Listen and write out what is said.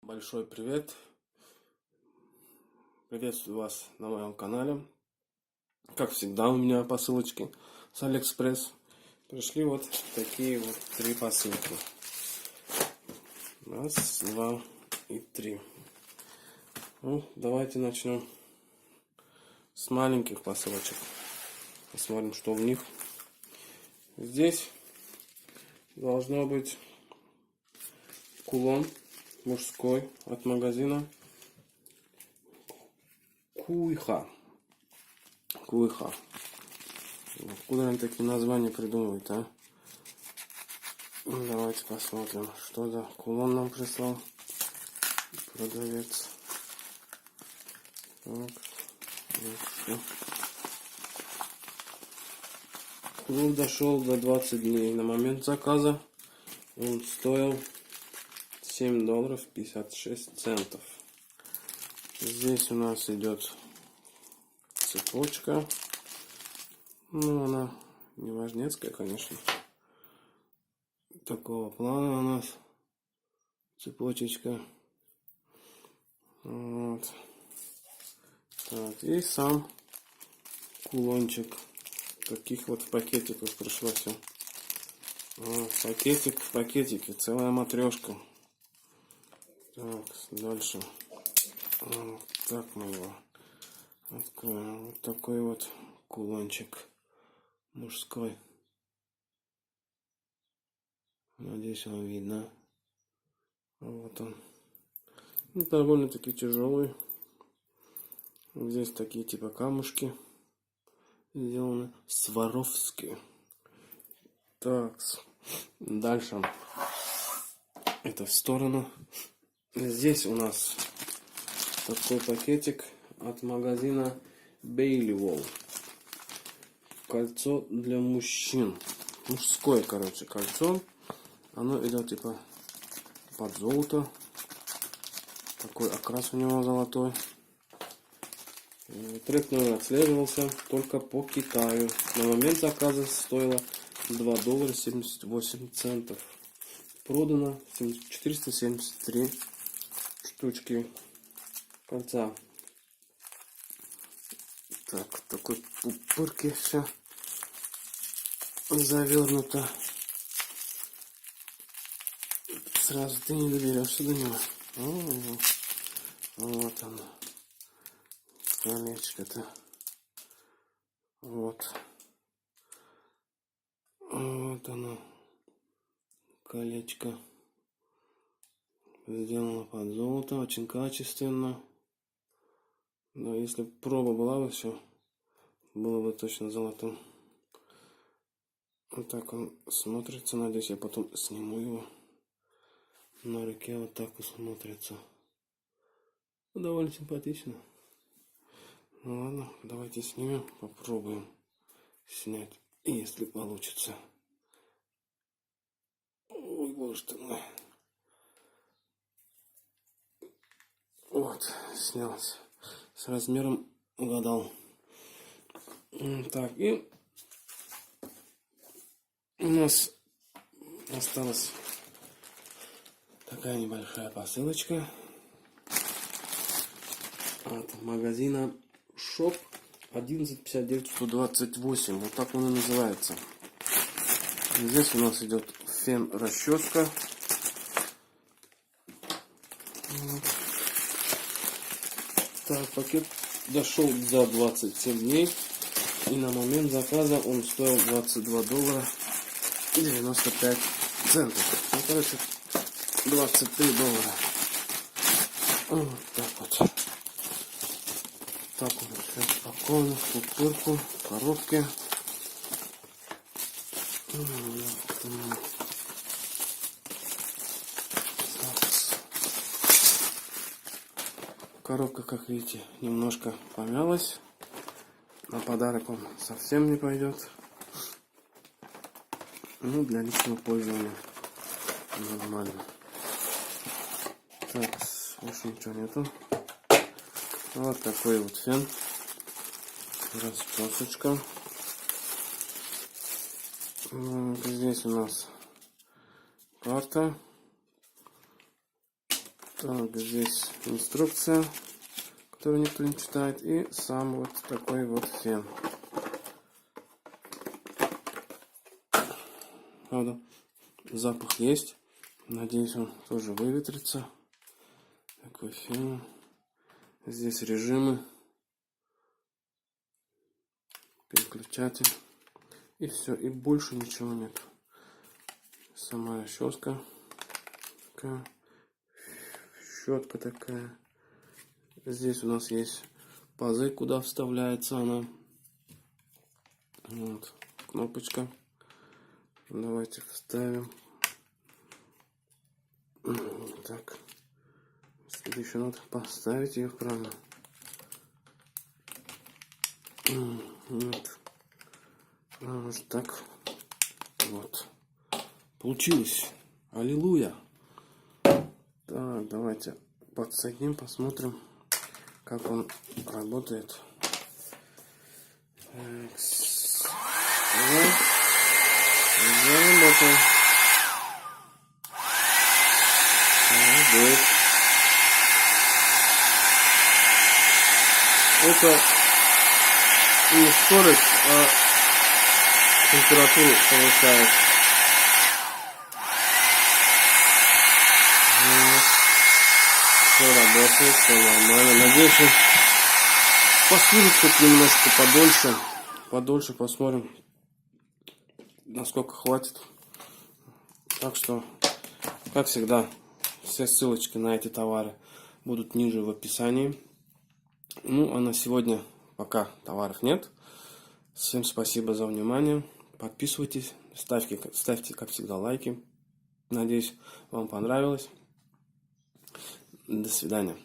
Большой привет! Приветствую вас на моем канале. Как всегда, у меня посылочки с Алиэкспресс. Пришли вот такие вот 3 посылки. Раз, два и 3. Ну, давайте начнем с маленьких посылочек. Посмотрим, что в них. Здесь должно быть кулон мужской от магазина Куйха. Откуда они такие названия придумывают, а? Давайте посмотрим, что за кулон нам прислал продавец. Так, кулон дошел до 20 дней. На момент заказа он стоил $7.56. Здесь у нас идет цепочка. Ну, она не важнецкая, конечно. Такого плана у нас цепочечка. Вот. Так, и сам кулончик. Таких вот в пакетиках пришло все. Пакетик в пакетике. Целая матрешка. Так, дальше. Вот так мы его откроем. Вот такой вот кулончик мужской. Надеюсь, вам видно. Вот он. Довольно-таки тяжелый. Здесь такие типа камушки сделаны. Сваровские. Так, дальше. Это в сторону. Здесь у нас такой пакетик от магазина Bailey. Кольцо для мужчин. Мужское, короче, кольцо. Оно идет типа под золото. Такой окрас у него золотой. Трек номер отслеживался только по Китаю. На момент заказа стоило $2.78. Продано 473 штучки кольца. Так, в такой пупырке все завернуто. Сразу ты не доберешься до него. Вот оно. Колечко-то. Вот. Вот оно. Колечко. Сделано под золото. Очень качественно. Но если проба была бы все, было бы точно золотом. Вот так он смотрится. Надеюсь, я потом сниму его. На руке вот так вот смотрится. Довольно симпатично. Ну ладно, давайте снимем, попробуем снять, если получится. Ой, боже ты мой. Вот, снялось. С размером угадал. Так, и у нас осталась такая небольшая посылочка от магазина Shop 1159-128. Вот так он и называется. Здесь у нас идет фен-расческа. Вот. Так, пакет дошел за 27 дней. И на момент заказа он стоил $22.95. Ну, короче, $23. Вот так вот. Так он все спокойно, в пупырку, в коробке. Коробка, как видите, немножко помялась. На подарок он совсем не пойдет. Ну, для личного пользования нормально. Так, больше ничего нету. Вот такой вот фен. Расчесочка. Здесь у нас карта. Так, здесь инструкция, которую никто не читает. И сам вот такой вот фен. Правда, запах есть. Надеюсь, он тоже выветрится. Такой фен. Здесь режимы. Переключатель. И все. И больше ничего нет. Сама расческа. Такая. Щетка такая. Здесь у нас есть пазы, куда вставляется она. Вот. Кнопочка. Давайте вставим. Так. Еще надо поставить ее правильно. Вот. Вот так. Вот. Получилось. Аллилуйя. Так, давайте подсоединим, посмотрим, как он работает. Так. Вот. Заработал. Молодец. Это не скорость, а температуру повышает. Вот. Все работает, все нормально. Надеюсь, он послужит хоть немножко подольше. Подольше посмотрим, насколько хватит. Так что, как всегда, все ссылочки на эти товары будут ниже в описании. Ну, а на сегодня пока товаров нет. Всем спасибо за внимание. Подписывайтесь, ставьте, как всегда, лайки. Надеюсь, вам понравилось. До свидания.